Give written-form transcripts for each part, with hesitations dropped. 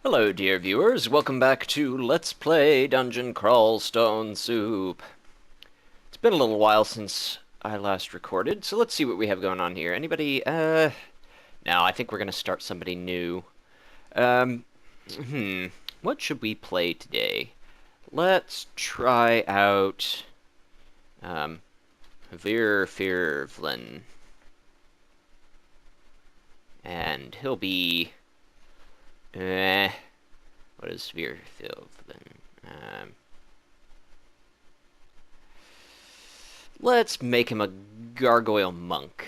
Hello, dear viewers. Welcome back to Let's Play Dungeon Crawl Stone Soup. It's been a little while since I last recorded, so let's see what we have going on here. Anybody, no, I think we're gonna start somebody new. Um, what should we play today? Let's try out, Hvirfirvlin. And he'll be, what is Hvirfirvlin? Let's make him a Gargoyle monk.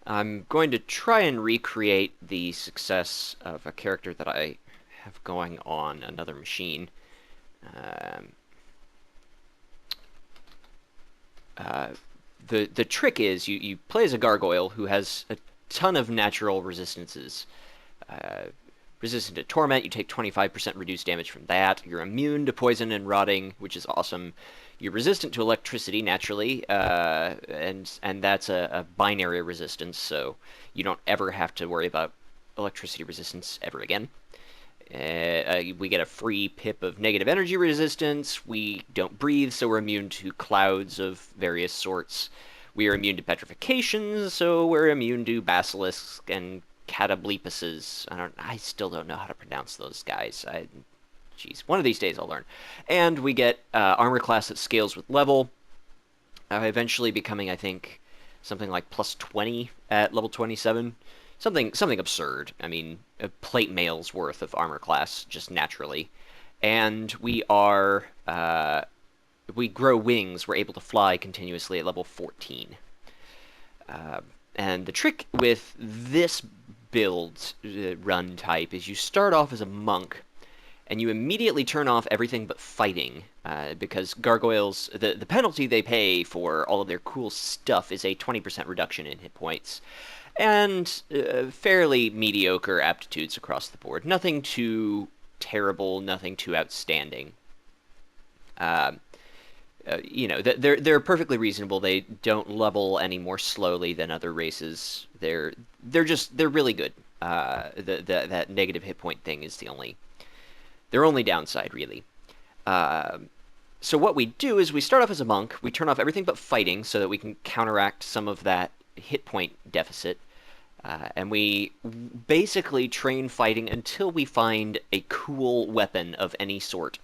I'm going to try and recreate the success of a character that I have going on another machine. The trick is you play as a Gargoyle who has a ton of natural resistances. Resistant to Torment, you take 25% reduced damage from that. You're immune to Poison and Rotting, which is awesome. You're resistant to Electricity, naturally, and that's a binary resistance, so you don't ever have to worry about electricity resistance ever again. We get a free pip of negative energy resistance. We don't breathe, so we're immune to clouds of various sorts. We are immune to petrifications, so we're immune to basilisks and catablepuses. I still don't know how to pronounce those guys. Jeez, one of these days I'll learn. And we get armor class that scales with level, eventually becoming, I think, something like plus 20 at level 27. Something absurd. I mean, a plate mail's worth of armor class, just naturally. And we grow wings. We're able to fly continuously at level 14. And the trick with this build run type is you start off as a monk, and you immediately turn off everything but fighting, because gargoyles, the penalty they pay for all of their cool stuff is a 20% reduction in hit points, and fairly mediocre aptitudes across the board. Nothing too terrible, nothing too outstanding. They're perfectly reasonable. They don't level any more slowly than other races. They're really good. That negative hit point thing is their only downside, really. So what we do is we start off as a monk. We turn off everything but fighting so that we can counteract some of that hit point deficit. And we basically train fighting until we find a cool weapon of any sort.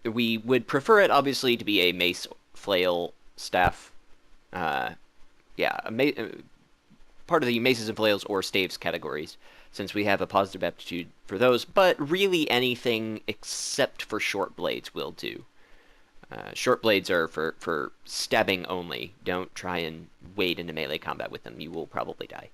We would prefer it, obviously, to be a mace, flail, staff. Part of the maces and flails or staves categories, since we have a positive aptitude for those. But really anything except for short blades will do. Short blades are for stabbing only. Don't try and wade into melee combat with them. You will probably die.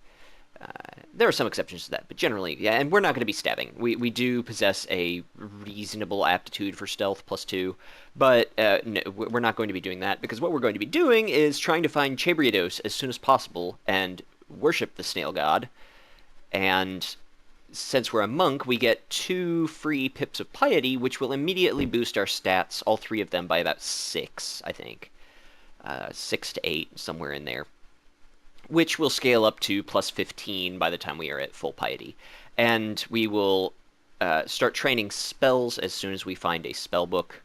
There are some exceptions to that, but generally, yeah, and we're not going to be stabbing. We do possess a reasonable aptitude for stealth, +2, but no, we're not going to be doing that, because what we're going to be doing is trying to find Chabriados as soon as possible and worship the snail god. And since we're a monk, we get 2 free pips of piety, which will immediately boost our stats, all 3 of them, by about 6, I think. 6 to 8, somewhere in there. Which will scale up to plus 15 by the time we are at full piety. And we will start training spells as soon as we find a spell book.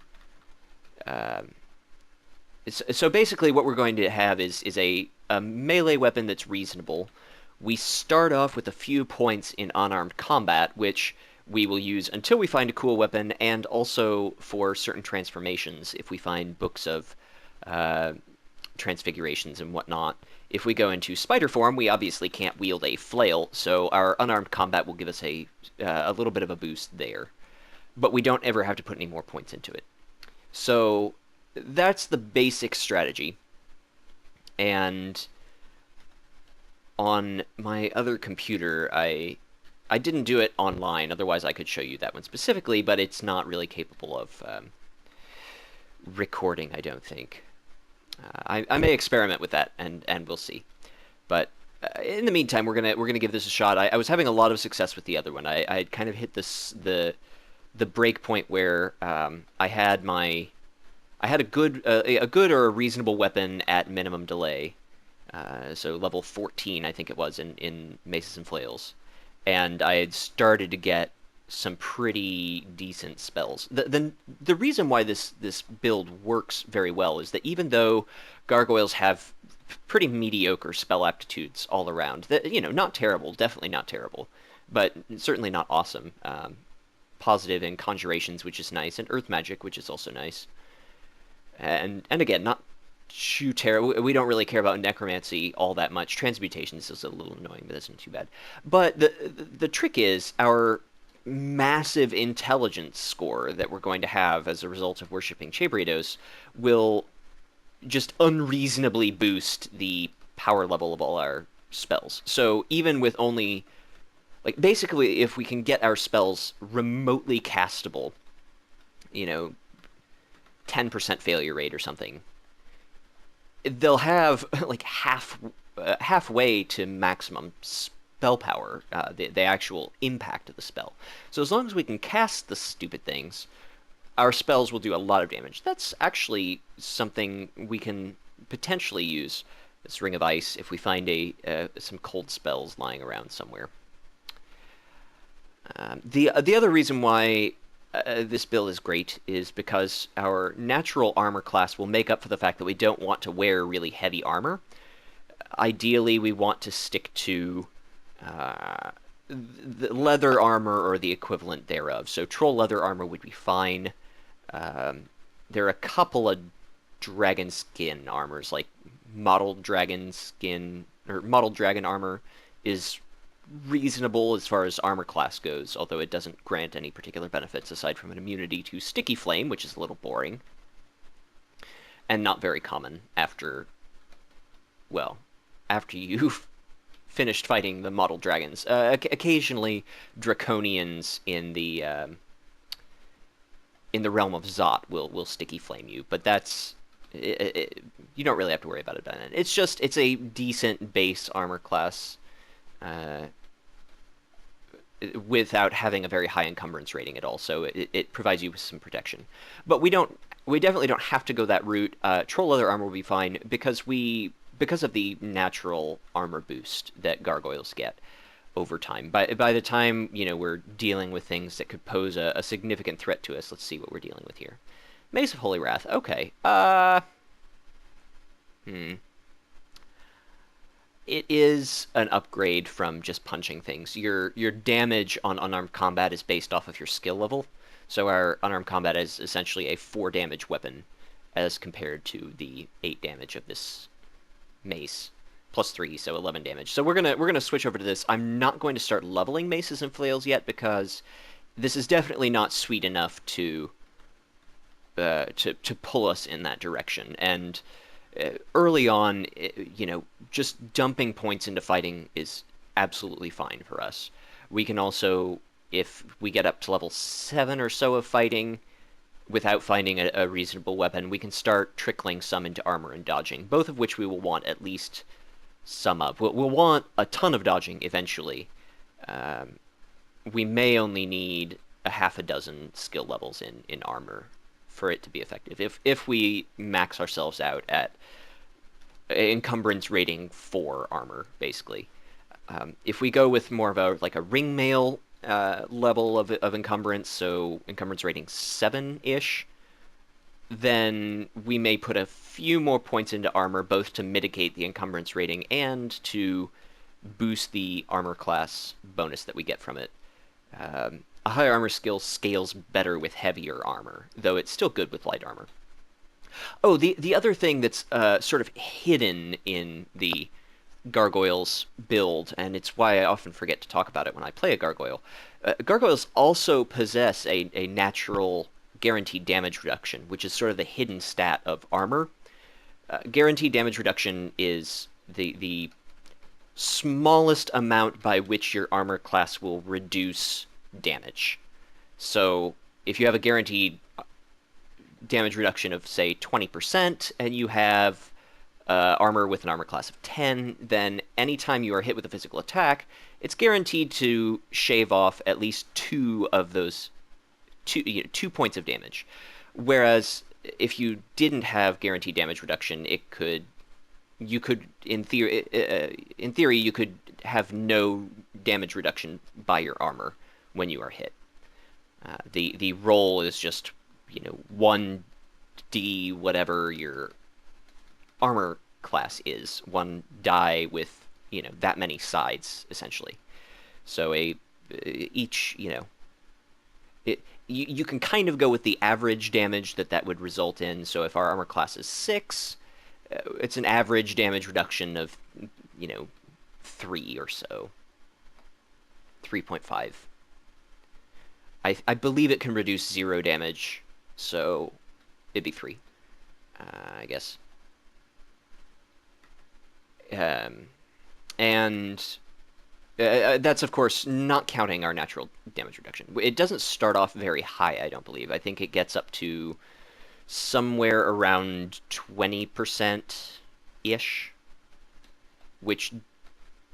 So basically what we're going to have is a melee weapon that's reasonable. We start off with a few points in unarmed combat, which we will use until we find a cool weapon, and also for certain transformations, if we find books of transfigurations and whatnot. If we go into spider form, we obviously can't wield a flail, so our unarmed combat will give us a little bit of a boost there. But we don't ever have to put any more points into it. So that's the basic strategy. And on my other computer, I didn't do it online, otherwise I could show you that one specifically, but it's not really capable of recording, I don't think. I may experiment with that, and we'll see. But in the meantime, we're gonna give this a shot. I was having a lot of success with the other one. I had kind of hit the break point where I had a good or a reasonable weapon at minimum delay. So level 14, I think it was, in Maces and Flails. and I had started to get some pretty decent spells. The reason why this build works very well is that even though gargoyles have pretty mediocre spell aptitudes all around, that not terrible, definitely not terrible, but certainly not awesome. Positive in conjurations, which is nice, and earth magic, which is also nice. And again, not too terrible. We don't really care about necromancy all that much. Transmutations is a little annoying, but that's not too bad. But the trick is our massive intelligence score that we're going to have as a result of worshipping Chabriados will just unreasonably boost the power level of all our spells. So even with only, like, basically, if we can get our spells remotely castable, 10% failure rate or something, they'll have like halfway to maximum spell power, the actual impact of the spell. So as long as we can cast the stupid things, our spells will do a lot of damage. That's actually something we can potentially use, this Ring of Ice, if we find some cold spells lying around somewhere. The other reason why this build is great is because our natural armor class will make up for the fact that we don't want to wear really heavy armor. Ideally, we want to stick to the leather armor or the equivalent thereof. So troll leather armor would be fine. There are a couple of dragon skin armors, like mottled dragon skin or mottled dragon armor is reasonable as far as armor class goes, although it doesn't grant any particular benefits aside from an immunity to sticky flame, which is a little boring and not very common after you've finished fighting the mottled dragons. Occasionally draconians in the realm of Zot will sticky flame you, but that's you don't really have to worry about it then. It's a decent base armor class without having a very high encumbrance rating at all, so it provides you with some protection. But we definitely don't have to go that route. Troll leather armor will be fine because of the natural armor boost that gargoyles get over time. By the time we're dealing with things that could pose a significant threat to us, let's see what we're dealing with here. Mace of Holy Wrath. Okay. It is an upgrade from just punching things. Your damage on unarmed combat is based off of your skill level. So our unarmed combat is essentially a 4 damage weapon as compared to the 8 damage of this mace. Plus 3, so 11 damage. So we're gonna switch over to this. I'm not going to start leveling maces and flails yet because this is definitely not sweet enough to pull us in that direction. And early on, just dumping points into fighting is absolutely fine for us. We can also, if we get up to level 7 or so of fighting, without finding a reasonable weapon, we can start trickling some into armor and dodging, both of which we will want at least some of. We'll want a ton of dodging eventually. We may only need a half a dozen skill levels in armor for it to be effective. If we max ourselves out at encumbrance rating 4 armor, basically. If we go with more of a ring mail level of encumbrance, so encumbrance rating 7-ish, then we may put a few more points into armor, both to mitigate the encumbrance rating and to boost the armor class bonus that we get from it. A higher armor skill scales better with heavier armor, though it's still good with light armor. Oh, the other thing that's sort of hidden in the Gargoyles build, and it's why I often forget to talk about it when I play a Gargoyle. Gargoyles also possess a natural guaranteed damage reduction, which is sort of the hidden stat of armor. Guaranteed damage reduction is the smallest amount by which your armor class will reduce damage. So if you have a guaranteed damage reduction of, say, 20%, and you have armor with an armor class of 10, then anytime you are hit with a physical attack, it's guaranteed to shave off at least 2 of those 2 points of damage. Whereas if you didn't have guaranteed damage reduction, it could you could, in theory, you could have no damage reduction by your armor when you are hit. The roll is just 1d whatever your armor class is, one die with that many sides essentially. So each you can kind of go with the average damage that would result in. So if our armor class is 6, it's an average damage reduction of 3 or so, 3.5. I believe it can reduce 0 damage, so it'd be 3, I guess. And that's, of course, not counting our natural damage reduction. It doesn't start off very high, I don't believe. I think it gets up to somewhere around 20%-ish, which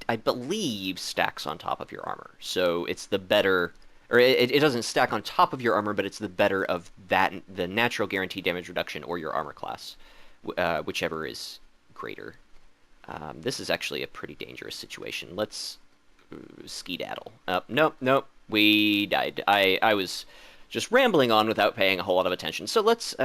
I believe stacks on top of your armor. So it's the better... Or it doesn't stack on top of your armor, but it's the better of the natural guaranteed damage reduction or your armor class, whichever is greater. This is actually a pretty dangerous situation. Let's skedaddle. Nope. We died. I was just rambling on without paying a whole lot of attention. So let's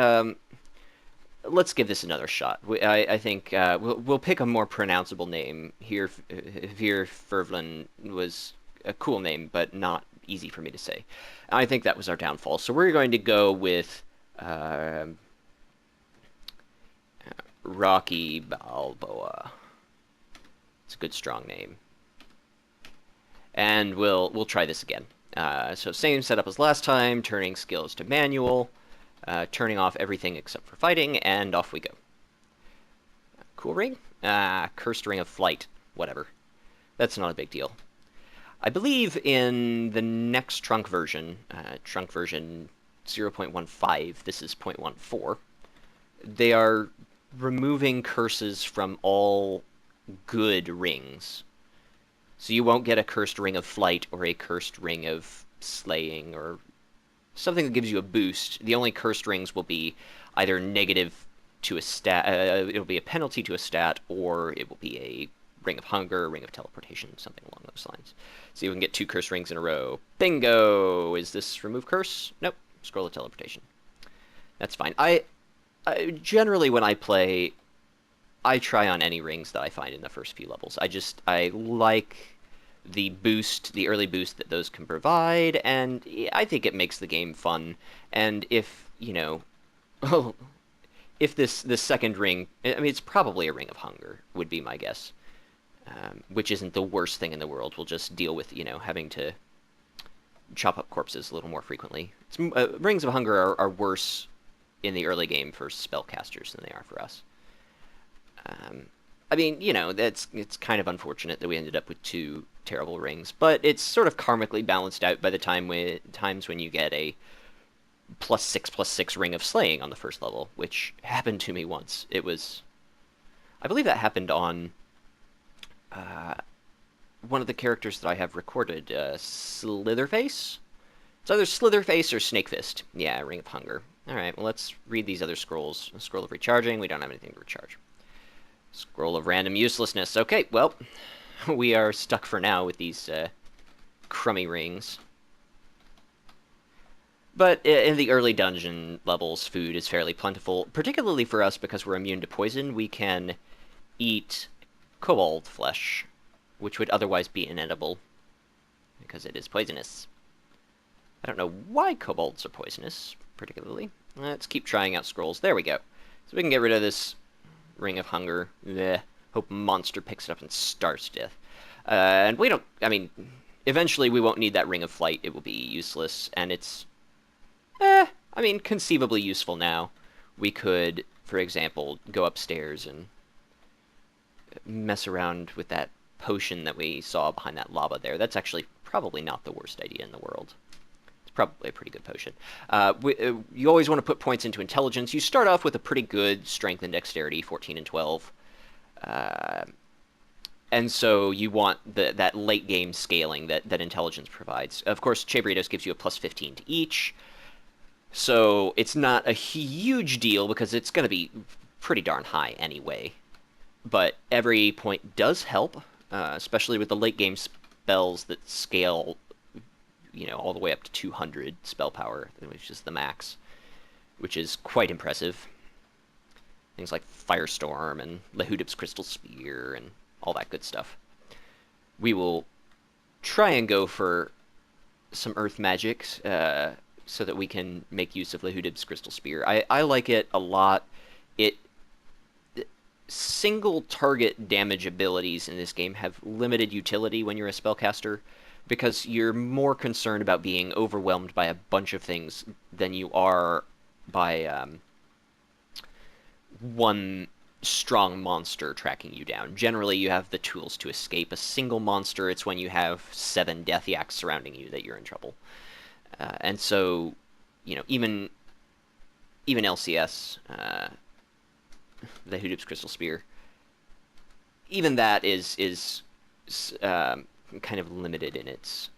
give this another shot. I think we'll pick a more pronounceable name. Hvirfirvlin was a cool name, but not easy for me to say. I think that was our downfall. So we're going to go with Rocky Balboa. It's a good, strong name. And we'll try this again. So same setup as last time, turning skills to manual, turning off everything except for fighting, and off we go. Cool ring? Cursed ring of flight. Whatever. That's not a big deal. I believe in the next trunk version 0.15, this is 0.14, they are removing curses from all good rings. So you won't get a cursed ring of flight or a cursed ring of slaying or something that gives you a boost. The only cursed rings will be either negative to a stat, it'll be a penalty to a stat, or it will be a ring of hunger, ring of teleportation, something along those lines. So you can get 2 curse rings in a row. Bingo! Is this remove curse? Nope. Scroll of teleportation. That's fine. I generally, when I play, I try on any rings that I find in the first few levels. I like the boost, the early boost that those can provide, and I think it makes the game fun. And if, if this second ring, I mean, it's probably a ring of hunger, would be my guess. Which isn't the worst thing in the world. We'll just deal with, having to chop up corpses a little more frequently. Rings of Hunger are worse in the early game for spellcasters than they are for us. I mean, it's kind of unfortunate that we ended up with 2 terrible rings, but it's sort of karmically balanced out by the times when you get a +6/+6 ring of slaying on the first level, which happened to me once. I believe that happened on one of the characters that I have recorded, Slitherface? It's either Slitherface or Snakefist. Yeah, Ring of Hunger. Alright, well, let's read these other scrolls. Scroll of Recharging, we don't have anything to recharge. Scroll of Random Uselessness. Okay, well, we are stuck for now with these crummy rings. But in the early dungeon levels, food is fairly plentiful, particularly for us because we're immune to poison. We can eat kobold flesh, which would otherwise be inedible, because it is poisonous. I don't know why kobolds are poisonous, particularly. Let's keep trying out scrolls. There we go. So we can get rid of this Ring of Hunger. Blech. Hope monster picks it up and starves to death. And we don't, I mean, eventually we won't need that Ring of Flight. It will be useless, and it's, I mean, conceivably useful now. We could, for example, go upstairs and mess around with that potion that we saw behind that lava there. That's actually probably not the worst idea in the world. It's probably a pretty good potion. You always want to put points into intelligence. You start off with a pretty good strength and dexterity, 14 and 12. And so you want that late game scaling that intelligence provides. Of course, Chebritos gives you a +15 to each. So it's not a huge deal because it's going to be pretty darn high anyway. but every point does help, especially with the late game spells that scale, all the way up to 200 spell power, which is the max, which is quite impressive. Things like Firestorm and Lehudib's Crystal Spear and all that good stuff. We will try and go for some Earth magic so that we can make use of Lehudib's Crystal Spear. I like it a lot. It single target damage abilities in this game have limited utility when you're a spellcaster because you're more concerned about being overwhelmed by a bunch of things than you are by one strong monster tracking you down. Generally, you have the tools to escape a single monster. It's when you have 7 Death Yaks surrounding you that you're in trouble. And so, even LCS, the Hudib's Crystal Spear, even that is kind of limited in its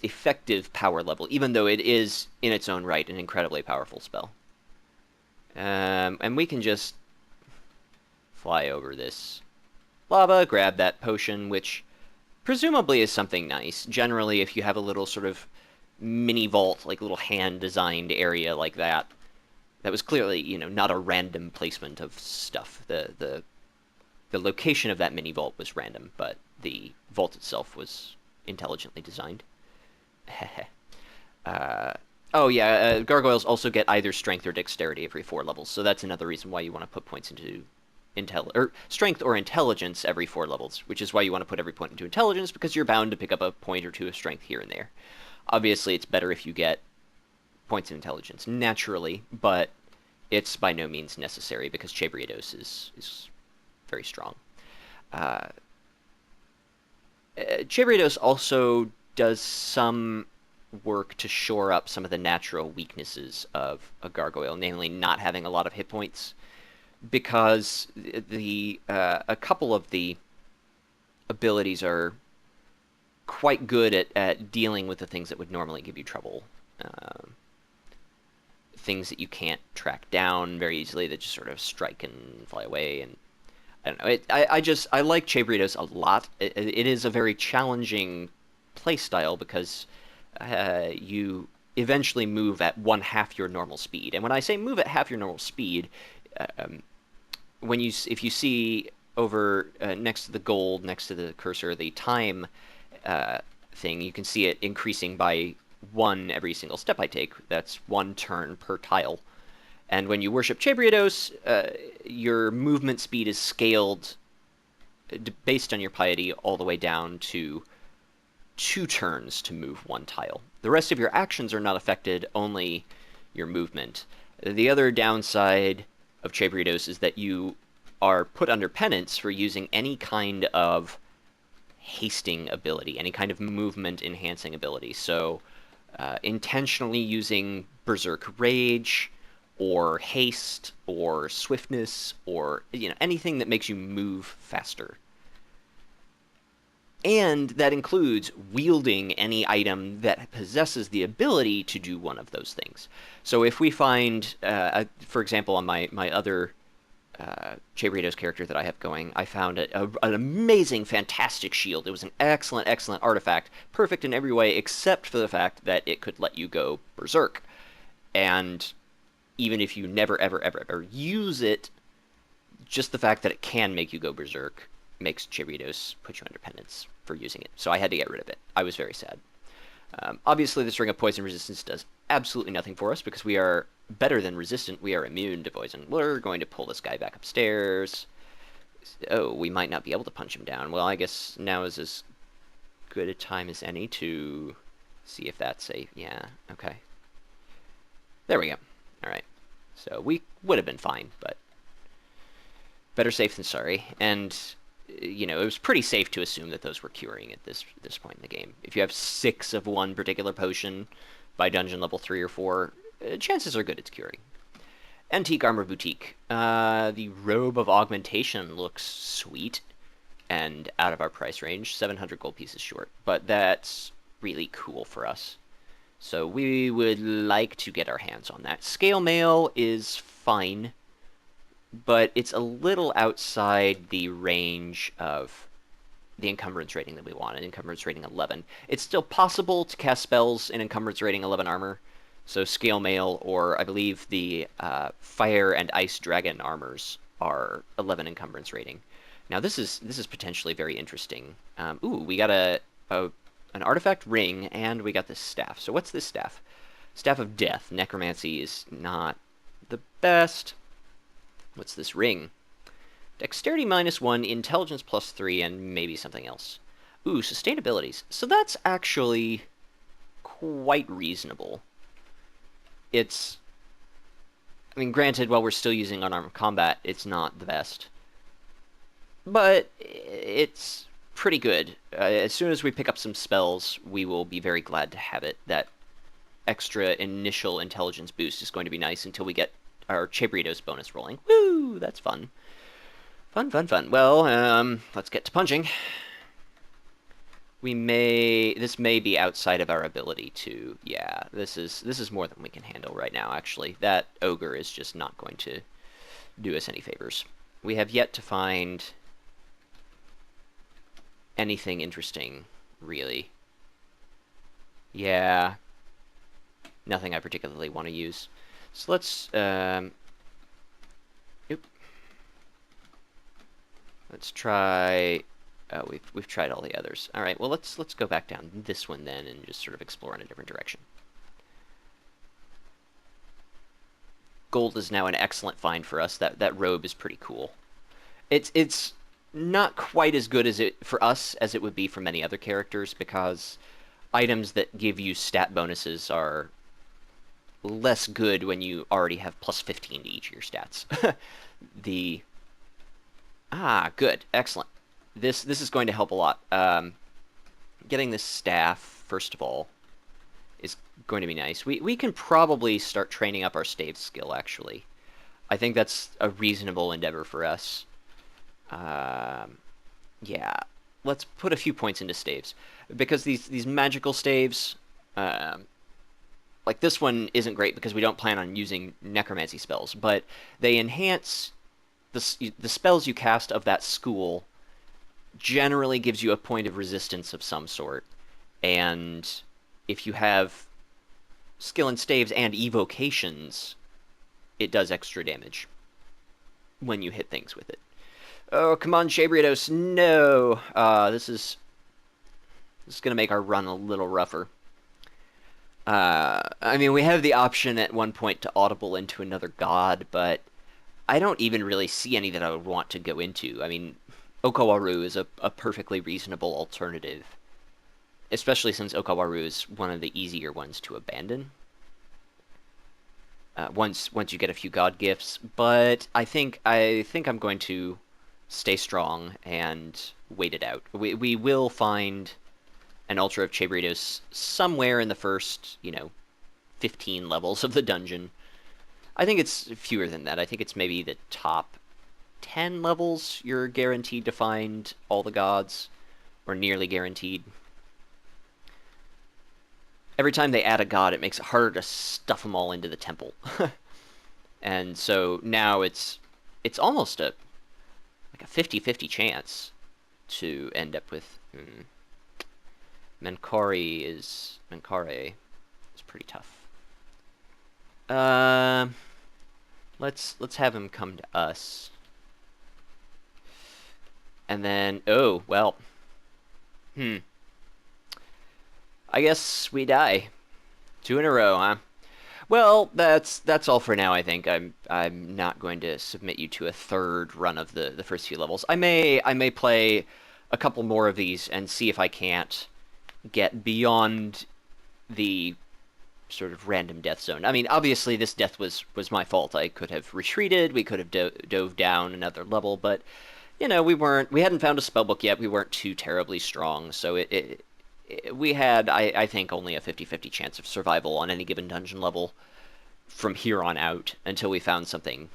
effective power level, even though it is in its own right an incredibly powerful spell. And we can just fly over this lava, grab that potion, which presumably is something nice. Generally, if you have a little sort of mini vault, like a little hand-designed area like that, that was clearly, not a random placement of stuff. The location of that mini vault was random, but the vault itself was intelligently designed. Oh yeah, gargoyles also get either strength or dexterity every 4 levels, so that's another reason why you want to put points into strength or intelligence every 4 levels, which is why you want to put every point into intelligence, because you're bound to pick up a point or two of strength here and there. Obviously, it's better if you get points in intelligence naturally, but it's by no means necessary because Chabriados is very strong. Chabriados also does some work to shore up some of the natural weaknesses of a gargoyle, namely not having a lot of hit points, because a couple of the abilities are quite good at dealing with the things that would normally give you trouble. Things that you can't track down very easily that just sort of strike and fly away. And I don't know. I like Chabriados a lot. It is a very challenging playstyle because you eventually move at 1/2 your normal speed. And when I say move at half your normal speed, if you see over next to the gold, next to the cursor, the time thing, you can see it increasing by 1 every single step I take. That's 1 turn per tile. And when you worship Chabriados, your movement speed is scaled based on your piety all the way down to 2 turns to move 1 tile. The rest of your actions are not affected, only your movement. The other downside of Chabriados is that you are put under penance for using any kind of hasting ability, any kind of movement enhancing ability. So intentionally using Berserk Rage or haste or swiftness or anything that makes you move faster. And that includes wielding any item that possesses the ability to do one of those things. So if we find, for example, on my other Chabriados character that I have going, I found an amazing, fantastic shield. It was an excellent, excellent artifact, perfect in every way except for the fact that it could let you go berserk. And even if you never, ever, ever, ever use it, just the fact that it can make you go berserk makes Chabriados put you under penance for using it. So I had to get rid of it. I was very sad. Obviously, this Ring of Poison Resistance does absolutely nothing for us because we are better than resistant. We are immune to poison. We're going to pull this guy back upstairs. Oh, we might not be able to punch him down. Well, I guess now is as good a time as any to see if that's safe. Yeah, okay. There we go. All right. So we would have been fine, but better safe than sorry. And it was pretty safe to assume that those were curing at this point in the game. If you have 6 of one particular potion by dungeon level 3 or 4, chances are good it's curing. Antique Armor Boutique. The Robe of Augmentation looks sweet and out of our price range, 700 gold pieces short, but that's really cool for us. So we would like to get our hands on that. Scale Mail is fine. but it's a little outside the range of the encumbrance rating that we want, an encumbrance rating 11. It's still possible to cast spells in encumbrance rating 11 armor, so Scale Mail, or I believe the Fire and Ice Dragon armors are 11 encumbrance rating. Now this is potentially very interesting. Ooh, we got an artifact ring, and we got this staff. So what's this staff? Staff of Death. Necromancy is not the best. What's this ring? Dexterity -1, Intelligence +3, and maybe something else. Ooh, sustainabilities. So that's actually quite reasonable. It's... I mean, granted, while we're still using unarmed combat, it's not the best. But it's pretty good. As soon as we pick up some spells, we will be very glad to have it. That extra initial intelligence boost is going to be nice until we get our Chebritos bonus rolling. Woo! That's fun. Fun, fun, fun. Well, let's get to punching. This may be outside of our ability to... Yeah, this is more than we can handle right now, actually. That ogre is just not going to do us any favors. We have yet to find anything interesting, really. Yeah. Nothing I particularly want to use. So let's... Let's try... Oh, we've tried all the others. All right, well, let's go back down this one then and just sort of explore in a different direction. Gold is now an excellent find for us. That robe is pretty cool. It's not quite as good as for us as it would be for many other characters, because items that give you stat bonuses are less good when you already have +15 to each of your stats. Good. Excellent. This is going to help a lot. Getting this staff, first of all, is going to be nice. We can probably start training up our stave skill, actually. I think that's a reasonable endeavor for us. Yeah. Let's put a few points into staves. Because these magical staves, like this one isn't great because we don't plan on using necromancy spells, but they enhance the spells you cast of that school. Generally gives you a point of resistance of some sort, and if you have skill in staves and evocations, it does extra damage when you hit things with it. Oh, come on, Shabriados, no! This is going to make our run a little rougher. I mean, we have the option at one point to audible into another god, but I don't even really see any that I would want to go into. I mean, Okawaru is a perfectly reasonable alternative, especially since Okawaru is one of the easier ones to abandon. Once you get a few god gifts, but I think I'm going to stay strong and wait it out. We will find an Ultra of Chebritos somewhere in the first, 15 levels of the dungeon. I think it's fewer than that. I think it's maybe the top 10 levels you're guaranteed to find all the gods, or nearly guaranteed. Every time they add a god, it makes it harder to stuff them all into the temple. And so now it's almost like a 50-50 chance to end up with... Menkare is pretty tough. Let's have him come to us. And then, oh, well. I guess we die. 2 in a row, huh? Well, that's all for now, I think. I'm not going to submit you to a third run of the first few levels. I may play a couple more of these and see if I can't get beyond the sort of random death zone. I mean, obviously this death was my fault. I could have retreated, we could have dove down another level, but we hadn't found a spellbook yet. We weren't too terribly strong, so we had, I think, only a 50-50 chance of survival on any given dungeon level from here on out until we found something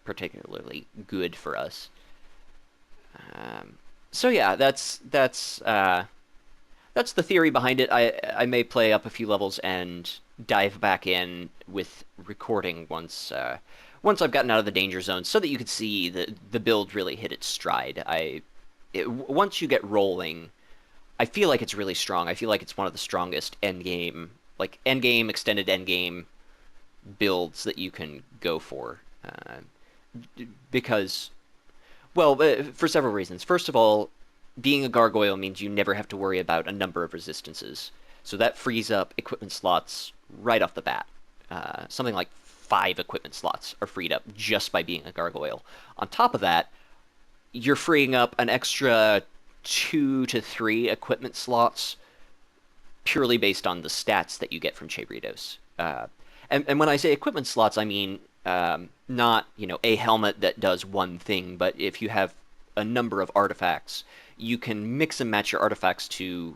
particularly good for us. So yeah, that's the theory behind it. I may play up a few levels and dive back in with recording once once I've gotten out of the danger zone, so that you could see the build really hit its stride. Once you get rolling, I feel like it's really strong. I feel like it's one of the strongest end game, extended end game builds that you can go for. Because, well, for several reasons. First of all, being a gargoyle means you never have to worry about a number of resistances. So that frees up equipment slots right off the bat. Something like 5 equipment slots are freed up just by being a gargoyle. On top of that, you're freeing up an extra 2 to 3 equipment slots purely based on the stats that you get from Chebritos. And when I say equipment slots, I mean not a helmet that does one thing, but if you have a number of artifacts, you can mix and match your artifacts to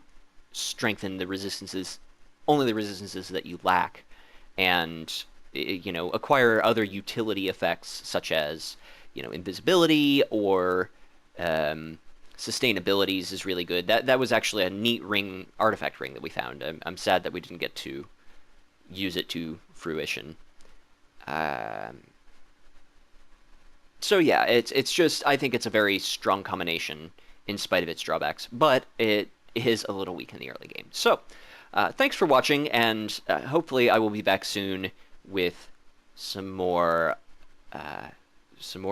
strengthen the resistances, only the resistances that you lack, and acquire other utility effects such as invisibility or sustainabilities is really good. That was actually a neat artifact ring that we found. I'm sad that we didn't get to use it to fruition. So yeah, it's just, I think it's a very strong combination in spite of its drawbacks, but it is a little weak in the early game. So thanks for watching, and hopefully I will be back soon with some more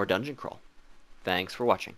dungeon crawl. Thanks for watching.